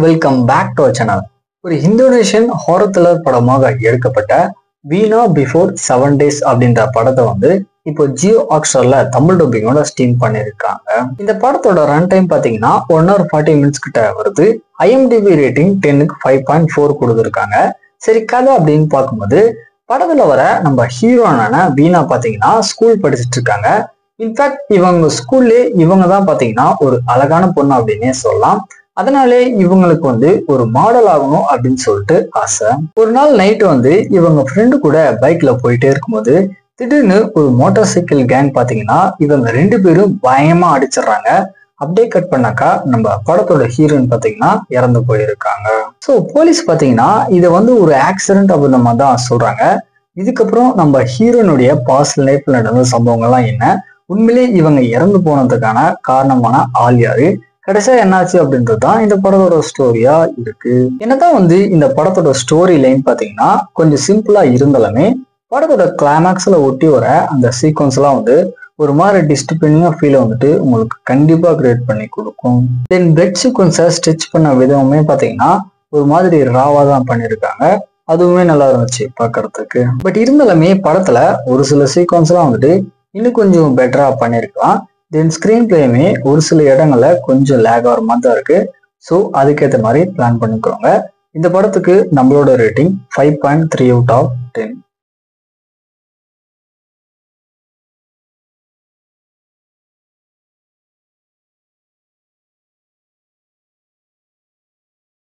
Welcome back to channel. ஒரு Indonesian horror thriller படமாக எடுக்கப்பட்ட வீணா பிஃபோர் 7 டேஸ் அப்படின்ற படத்தை இப்போ ஜியோ ஹாட்ஸ்டார்ல தமிழ் டப்பிங்கோட ஸ்ட்ரீம் பண்ணிருக்காங்க. இந்த படத்தோட ரன் டைம் பாத்தீங்கன்னா 1 hour 40 minutes கிட்ட வருது. IMDb ரேட்டிங் 10க்கு 5.4 கொடுத்துருக்காங்க. சரி, கதை அப்படின்னு பார்க்கும்போது படத்துல வர நம்ம ஹீரோனான வீணா பாத்தீங்கன்னா ஸ்கூல் படிச்சுட்டு இருக்காங்க. இன்ஃபேக்ட் இவங்க ஸ்கூல்லே இவங்க தான் பாத்தீங்கன்னா ஒரு அழகான பொண்ணு அப்படின்னே சொல்லலாம். அதனாலே இவங்களுக்கு ஒரு மாடல் ஆகணும் அப்படின்னு சொல்லிட்டு ஆசை. ஒரு நாள் நைட்டு இவங்க ஃப்ரெண்டு கூட பைக்ல போயிட்டே இருக்கும்போது திடீர்னு ஒரு மோட்டார் சைக்கிள் கேங் பாத்தீங்கன்னா இவங்க 2 பேரும் பயங்கரமா அடிச்சிடுறாங்க. அப்படியே கட் பண்ணாக்கா நம்ம படத்தோட ஹீரோயின் பாத்தீங்கன்னா இறந்து போயிருக்காங்க. ஸோ போலீஸ் பாத்தீங்கன்னா இதை ஒரு ஆக்சிடென்ட் அப்படின்ற மாதிரி தான் சொல்றாங்க. இதுக்கப்புறம் நம்ம ஹீரோனுடைய பாஸ்ட் லைஃப்ல நடந்த சம்பவங்கள்லாம் என்ன, உண்மையிலே இவங்க இறந்து போனதுக்கான காரணமான ஆள் யாரு, கடைசியா என்னாச்சு அப்படின்றது தான் இந்த படத்தோட ஸ்டோரியா இருக்கு. என்னதான் இந்த படத்தோட ஸ்டோரி லைன் பாத்தீங்கன்னா கொஞ்சம் சிம்பிளா இருந்தாலுமே படத்தோட கிளைமேக்ஸ்ல ஒட்டி வர அந்த சீக்வன்ஸ் எல்லாம் ஒரு மாதிரி டிஸ்டர்பிங்கா ஃபீல் உங்களுக்கு கண்டிப்பா கிரியேட் பண்ணி கொடுக்கும். தென் பெட் சீக்வன்ஸை ஸ்டிச் பண்ண விதமுமே பாத்தீங்கன்னா ஒரு மாதிரி ராவா தான் பண்ணியிருக்காங்க. அதுவுமே நல்லா இருந்துச்சு பாக்குறதுக்கு. பட் இருந்தாலுமே படத்துல ஒரு சில சீக்வன்ஸ் எல்லாம் இன்னும் கொஞ்சம் பெட்டரா பண்ணிருக்கலாம். தென் ஸ்கிரீன் பிளேயுமே ஒரு சில இடங்கள்ல கொஞ்சம் லேக் ஆகிற மாதிரி தான் இருக்கு. ஸோ அதுக்கேற்ற மாதிரி பிளான் பண்ணிக்கோங்க. இந்த படத்துக்கு நம்மளோட ரேட்டிங் 5.3 out of 10.